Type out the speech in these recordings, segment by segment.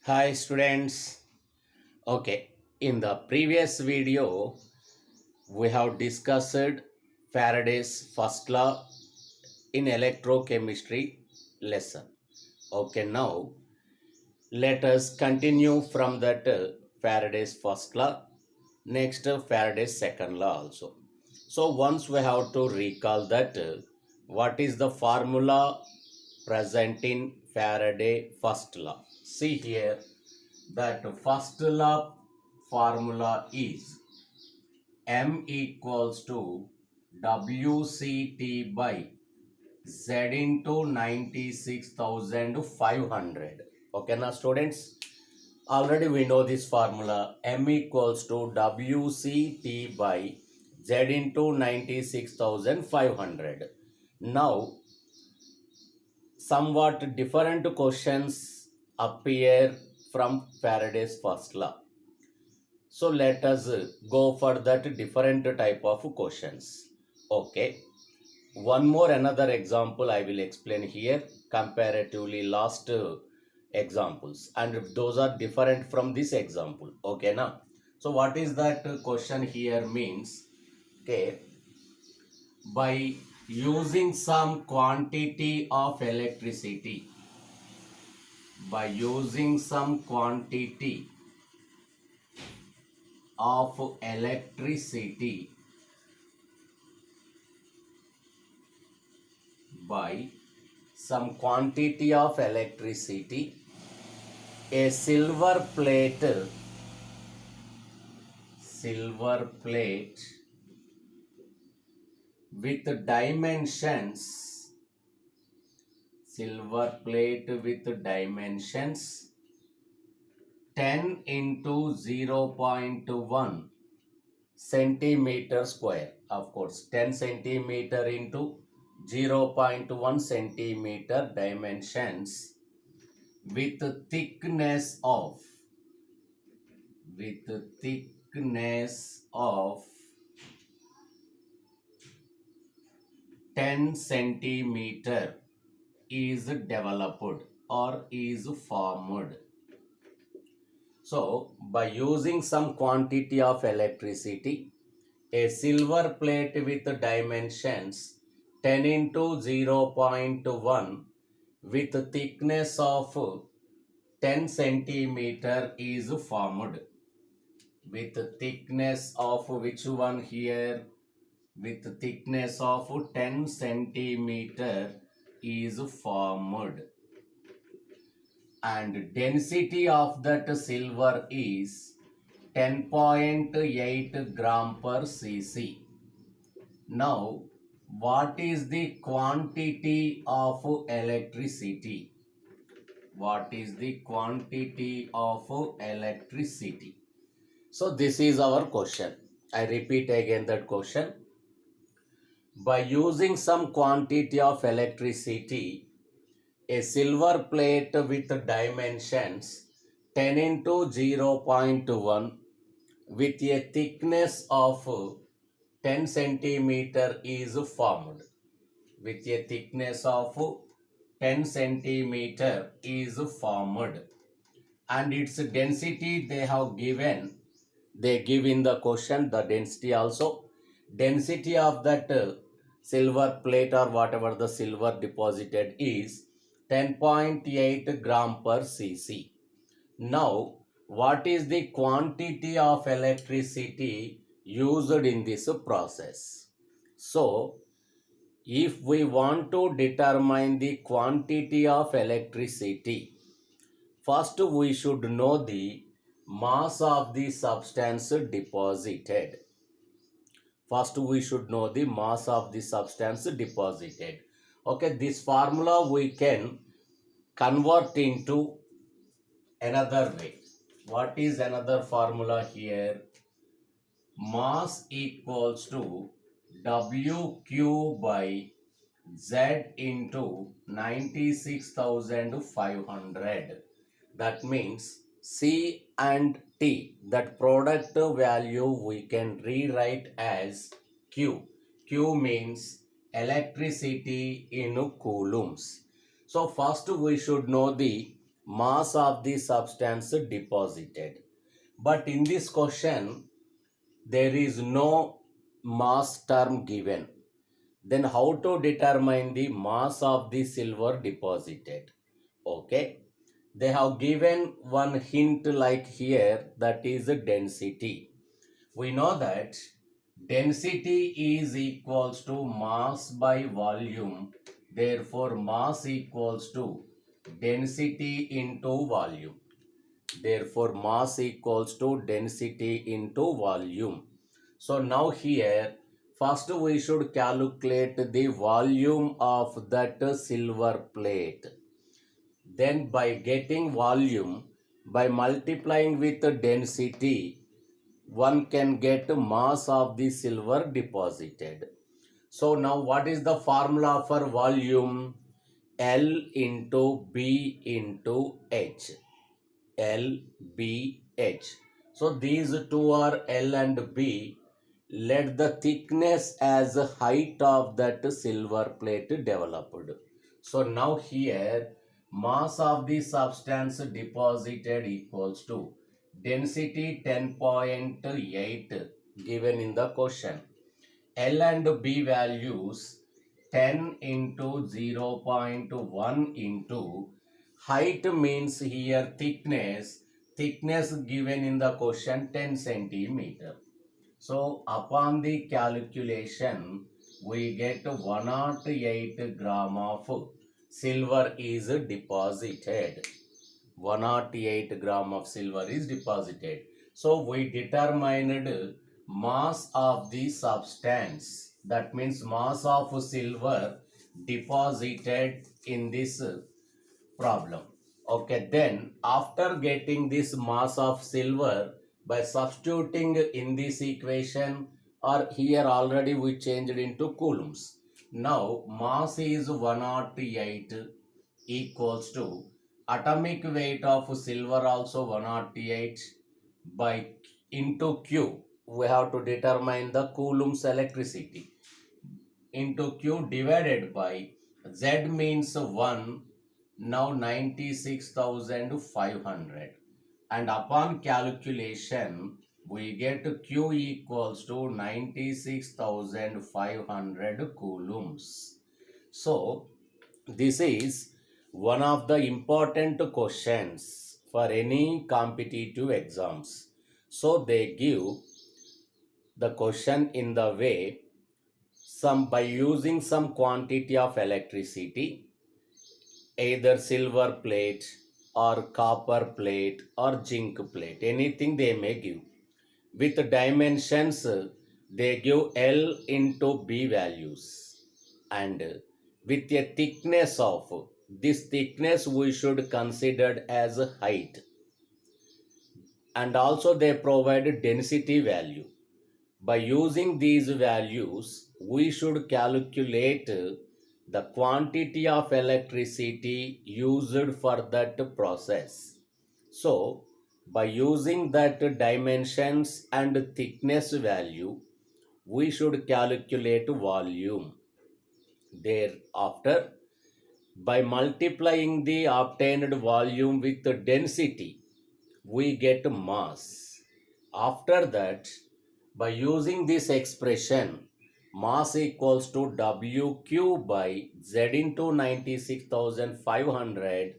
Hi students. Okay, in the previous video we have discussed Faraday's first law in electrochemistry lesson. Okay, now let us continue from that Faraday's first law. Next Faraday's second law also. So once we have to recall that what is the formula present in Faraday first law. See here that first law formula is M equals to WCT by Z into 96,500. Okay, now students, already we know this formula. M equals to WCT by Z into 96,500. Now, somewhat different questions appear from Faraday's first law. So let us go for that different type of questions. Okay. One more another example I will explain here comparatively last examples, and those are different from this example. Okay now. So what is that question here means? Okay. By using some quantity of electricity, by using some quantity of electricity, by some quantity of electricity, a silver plate with dimensions, silver plate with dimensions 10 into 0.1 centimeter square. Of course, 10 centimeter into 0.1 centimeter dimensions with thickness of with thickness of 10 centimeter is developed or is formed. So by using some quantity of electricity, a silver plate with dimensions 10 into 0.1 with thickness of 10 centimeter is formed. With thickness of which one here? With thickness of 10 centimeter is formed, and density of that silver is 10.8 gram per cc. Now, what is the quantity of electricity? What is the quantity of electricity? So this is our question. I repeat again that question. By using some quantity of electricity, a silver plate with dimensions 10 into 0.1 with a thickness of 10 centimeter is formed. With a thickness of 10 centimeter is formed, and its density they have given. They give in the question the density also. Density of that silver plate or whatever the silver deposited is 10.8 gram per cc. Now, what is the quantity of electricity used in this process? So, if we want to determine the quantity of electricity, first we should know the mass of the substance deposited. First we should know the mass of the substance deposited. Okay, this formula we can convert into another way. What is another formula here? Mass equals to WQ by Z into 96,500. That means C and T, that product value we can rewrite as Q. Q means electricity in coulombs. So first we should know the mass of the substance deposited. But in this question, there is no mass term given. Then how to determine the mass of the silver deposited? Okay. They have given one hint like here, that is density. We know that density is equals to mass by volume. Therefore, mass equals to density into volume. Therefore, mass equals to density into volume. So now here, first we should calculate the volume of that silver plate. Then by getting volume, by multiplying with the density, one can get mass of the silver deposited. So now what is the formula for volume? L into B into H. L, B, H. So these two are L and B. Let the thickness as height of that silver plate developed. So now here mass of the substance deposited equals to density 10.8 given in the question. L and B values 10 into 0.1 into height means here thickness given in the question 10 centimeter. So upon the calculation we get 108 gram of silver is deposited. 108 gram of silver is deposited. So we determined mass of the substance, that means mass of silver deposited in this problem. Okay, then after getting this mass of silver by substituting in this equation, or here already we changed into coulombs. Now mass is 108 equals to atomic weight of silver also 108 by into Q. We have to determine the coulombs electricity into Q divided by Z means 1, now 96,500, and upon calculation we get Q equals to 96,500 coulombs. So this is one of the important questions for any competitive exams. So they give the question in the way, some by using some quantity of electricity, either silver plate or copper plate or zinc plate, anything they may give. With dimensions, they give L into B values, and with a thickness of, this thickness we should consider as height, and also they provide density value. By using these values, we should calculate the quantity of electricity used for that process. So, by using that dimensions and thickness value, we should calculate volume. Thereafter, by multiplying the obtained volume with the density, we get mass. After that, by using this expression, mass equals to WQ by Z into 96,500,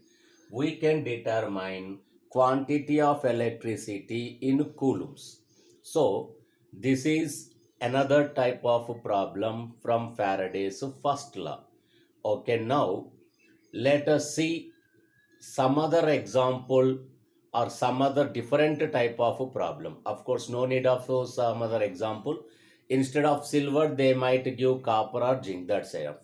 we can determine quantity of electricity in coulombs. So, this is another type of problem from Faraday's first law. Okay, now let us see some other example or some other different type of problem. Of course, no need of some other example. Instead of silver, they might give copper or zinc, that's enough.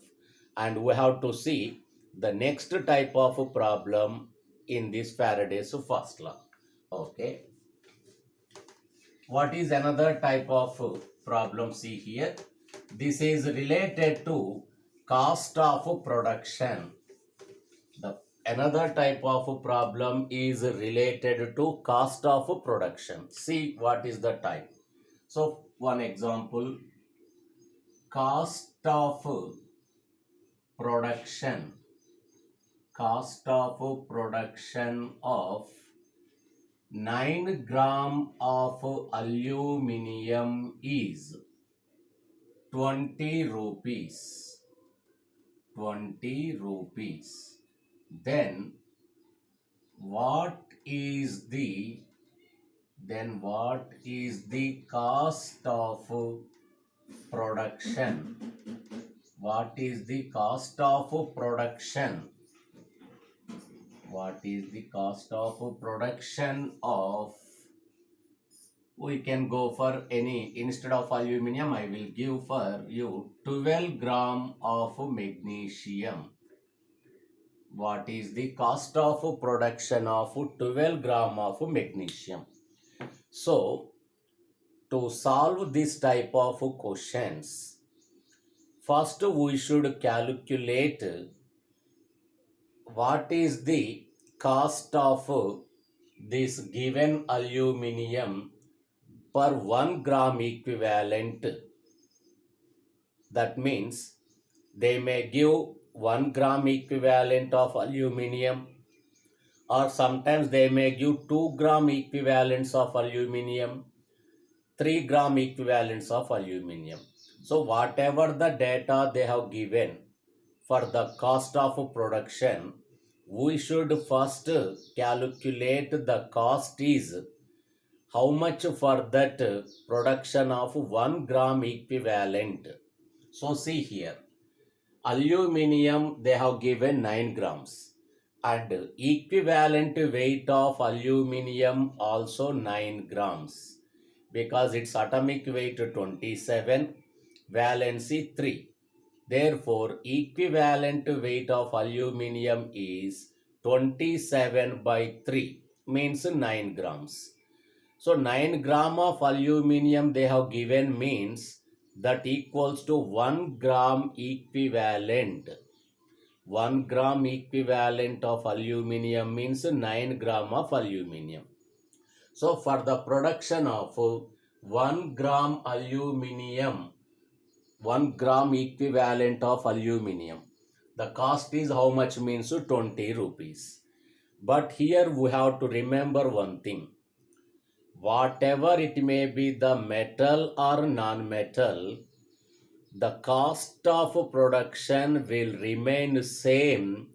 And we have to see the next type of problem in this Faraday's first law. Okay. What is another type of problem? See here. This is related to cost of production. The another type of problem is related to cost of production. See what is the type. So one example, cost of production cost of production of 9 gram of aluminium is 20 rupees. 20 rupees. Then what is the cost of production? What is the cost of production? What is the cost of production of, we can go for any, instead of aluminum I will give for you 12 gram of magnesium. What is the cost of production of 12 gram of magnesium? So to solve this type of questions, first we should calculate what is the cost of this given aluminium per 1 gram equivalent. That means they may give 1 gram equivalent of aluminium, or sometimes they may give 2 gram equivalents of aluminium, 3 gram equivalents of aluminium. So whatever the data they have given for the cost of production, we should first calculate the cost is how much for that production of 1 gram equivalent. So see here, aluminium they have given 9 grams and equivalent weight of aluminium also 9 grams, because its atomic weight 27, valency 3. Therefore, equivalent weight of aluminium is 27 by 3, means 9 grams. So 9 gram of aluminium they have given means that equals to 1 gram equivalent. 1 gram equivalent of aluminium means 9 gram of aluminium. So for the production of 1 gram aluminium, 1 gram equivalent of aluminium, the cost is how much, means 20 rupees. But here we have to remember one thing. Whatever it may be, the metal or non-metal, the cost of production will remain same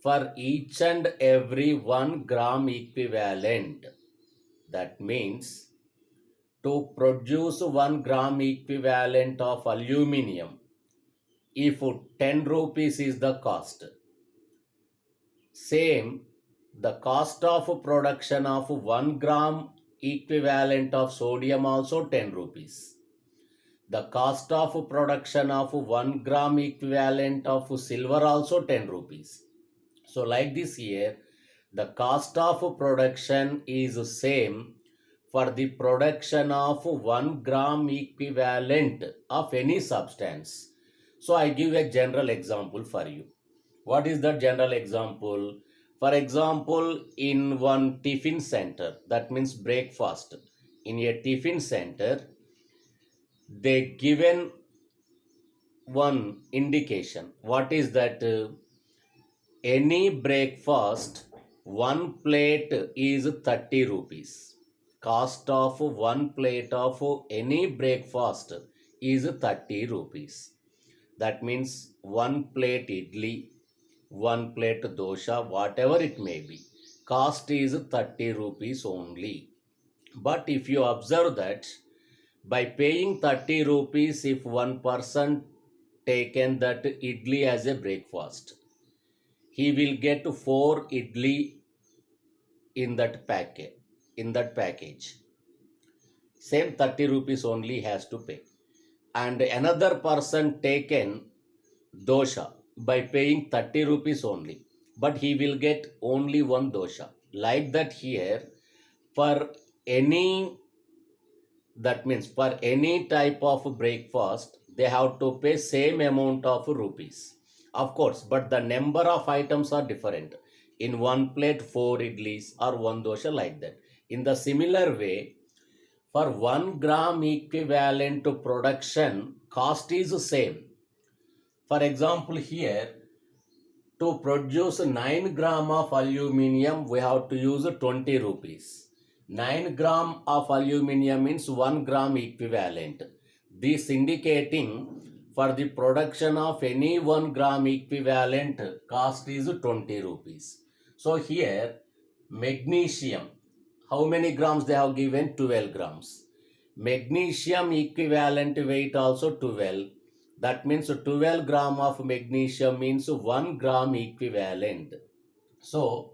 for each and every 1 gram equivalent. That means to produce 1 gram equivalent of aluminium, if 10 rupees is the cost, same the cost of production of 1 gram equivalent of sodium also 10 rupees. The cost of production of 1 gram equivalent of silver also 10 rupees. So like this here, the cost of production is same for the production of 1 gram equivalent of any substance. So I give a general example for you. What is the general example? For example, in one tiffin center, that means breakfast, in a tiffin center, they given one indication. What is that? Any breakfast, one plate is 30 rupees. Cost of one plate of any breakfast is 30 rupees. That means one plate idli, one plate dosha, whatever it may be, cost is 30 rupees only. But if you observe that by paying 30 rupees, if one person taken that idli as a breakfast, he will get 4 idli in that package. Same 30 rupees only has to pay. And another person taken dosha by paying 30 rupees only, but he will get only one dosha. Like that here, for any, that means for any type of breakfast, they have to pay same amount of rupees. Of course, but the number of items are different. In one plate, 4 idlis or one dosha, like that. In the similar way, for 1 gram equivalent to production, cost is the same. For example, here To produce 9 gram of aluminium, we have to use 20 rupees. 9 gram of aluminium means 1 gram equivalent. This indicating for the production of any 1 gram equivalent cost is 20 rupees. So here magnesium, how many grams they have given? 12 grams. Magnesium equivalent weight also 12. That means 12 gram of magnesium means 1 gram equivalent. So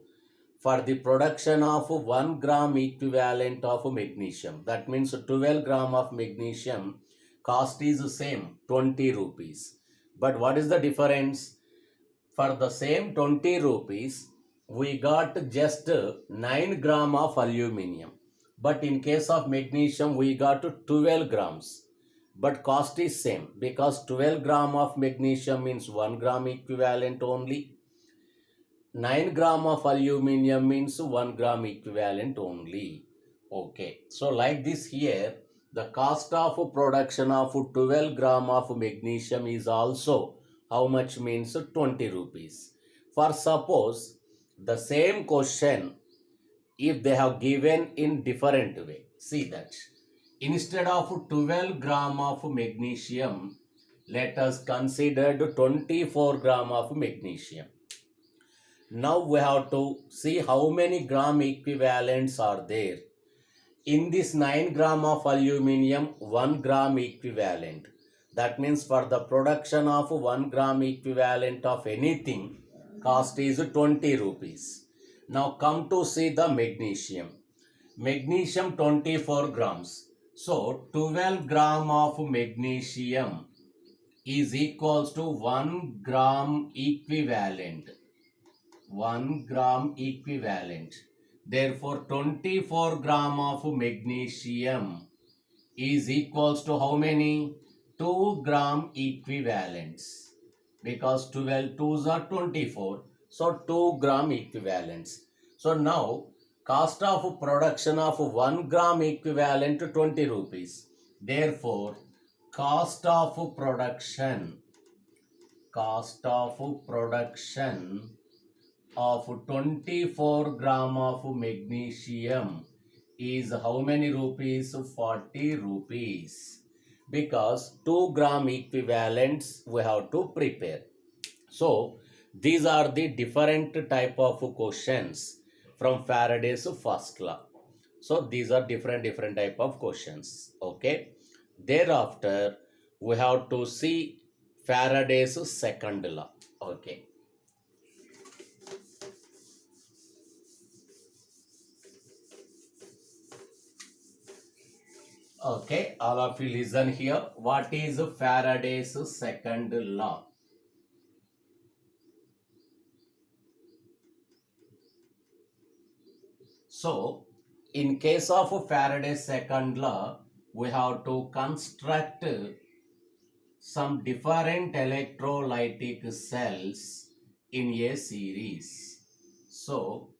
for the production of 1 gram equivalent of magnesium, that means 12 gram of magnesium cost is same 20 rupees. But what is the difference? For the same 20 rupees, we got just 9 gram of aluminium. But in case of magnesium, we got 12 grams. But cost is same because 12 gram of magnesium means 1 gram equivalent only. 9 gram of aluminium means 1 gram equivalent only. Okay, so like this here, the cost of production of 12 gram of magnesium is also how much means 20 rupees. For suppose the same question, if they have given in different way, see that instead of 12 gram of magnesium, let us consider 24 gram of magnesium. Now we have to see how many gram equivalents are there. In this 9 gram of aluminium, 1 gram equivalent. That means for the production of 1 gram equivalent of anything, cost is 20 rupees. Now come to see the magnesium. Magnesium 24 grams. So 12 gram of magnesium is equals to 1 gram equivalent. 1 gram equivalent. Therefore, 24 gram of magnesium is equals to how many? 2 gram equivalents. Because 12 twos are 24. So, 2 gram equivalents. So, now cost of production of 1 gram equivalent to 20 rupees. Therefore, cost of production of 24 gram of magnesium is how many rupees? 40 rupees. Because 2 gram equivalents we have to prepare. So these are the different type of questions from Faraday's first law. So these are different type of questions. Okay. Thereafter we have to see Faraday's second law. Okay. Okay, all of you listen here. What is Faraday's second law? So, in case of Faraday's second law, we have to construct some different electrolytic cells in a series. So,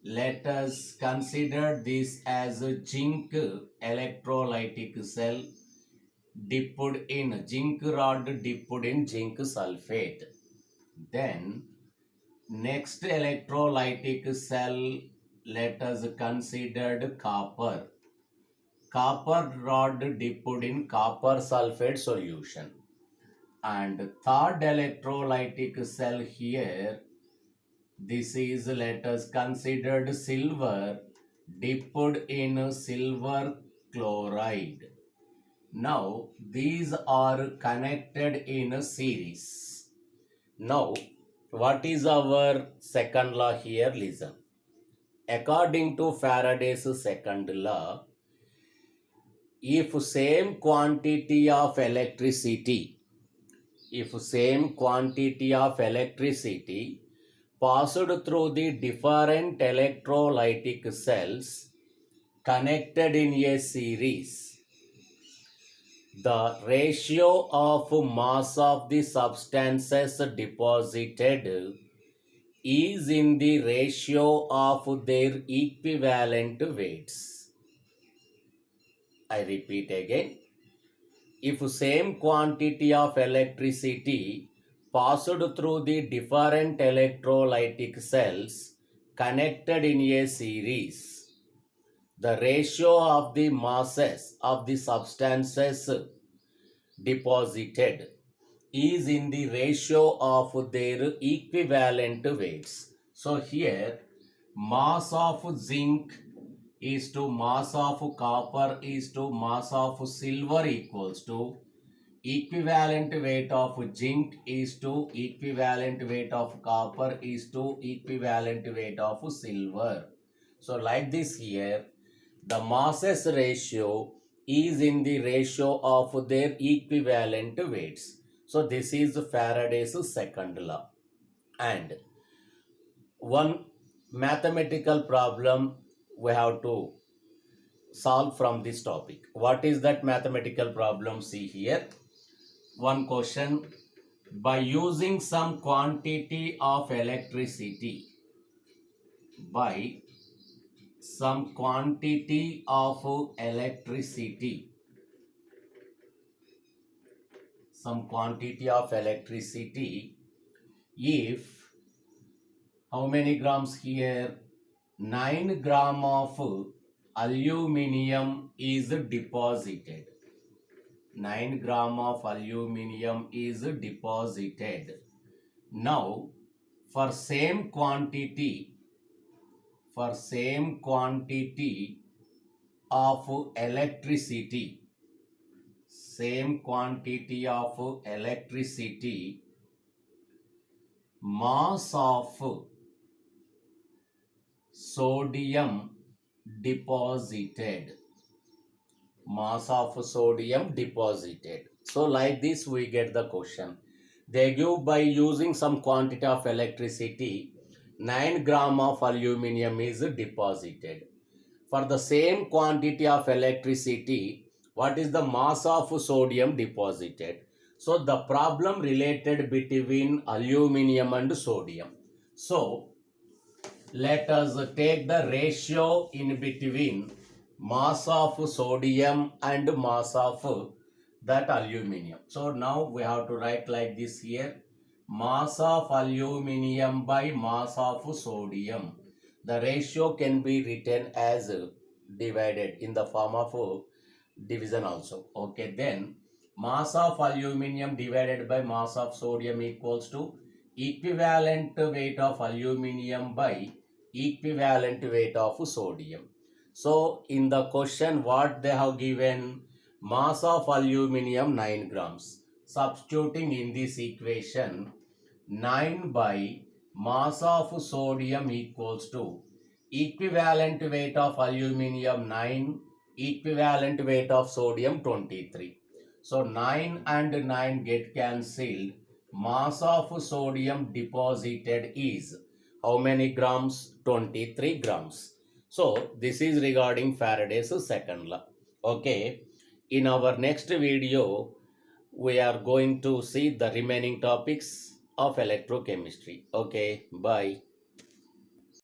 let us consider this as a zinc electrolytic cell dipped in zinc rod dipped in zinc sulfate. Then next electrolytic cell, let us consider copper. Copper rod dipped in copper sulfate solution. And third electrolytic cell here, this is let us consider silver dipped in silver chloride. Now these are connected in a series. Now what is our second law here? Listen. According to Faraday's second law, if same quantity of electricity passed through the different electrolytic cells connected in a series, the ratio of mass of the substances deposited is in the ratio of their equivalent weights. I repeat again. If same quantity of electricity passed through the different electrolytic cells connected in a series, the ratio of the masses of the substances deposited is in the ratio of their equivalent weights. So here mass of zinc is to mass of copper is to mass of silver equals to equivalent weight of zinc is to equivalent weight of copper is to equivalent weight of silver. So like this here, the masses ratio is in the ratio of their equivalent weights. So this is Faraday's second law. And one mathematical problem we have to solve from this topic. What is that mathematical problem? See here. One question: by using some quantity of electricity, by some quantity of electricity, some quantity of electricity, if how many grams here? 9 gram of aluminium is deposited. 9 gram of aluminium is deposited. Now, for same quantity of electricity, same quantity of electricity, mass of sodium deposited, mass of sodium deposited. So like this we get the question. They give by using some quantity of electricity, 9 gram of aluminium is deposited. For the same quantity of electricity, what is the mass of sodium deposited? So the problem related between aluminium and sodium. So let us take the ratio in between mass of sodium and mass of that aluminium. So now we have to write like this here: mass of aluminium by mass of sodium. The ratio can be written as divided in the form of division also. Okay, then mass of aluminium divided by mass of sodium equals to equivalent weight of aluminium by equivalent weight of sodium. So in the question what they have given, mass of aluminium 9 grams. Substituting in this equation, 9 by mass of sodium equals to equivalent weight of aluminium 9, equivalent weight of sodium 23. So 9 and 9 get cancelled. Mass of sodium deposited is how many grams? 23 grams. So this is regarding Faraday's second law. Okay. In our next video, we are going to see the remaining topics of electrochemistry. Okay. Bye.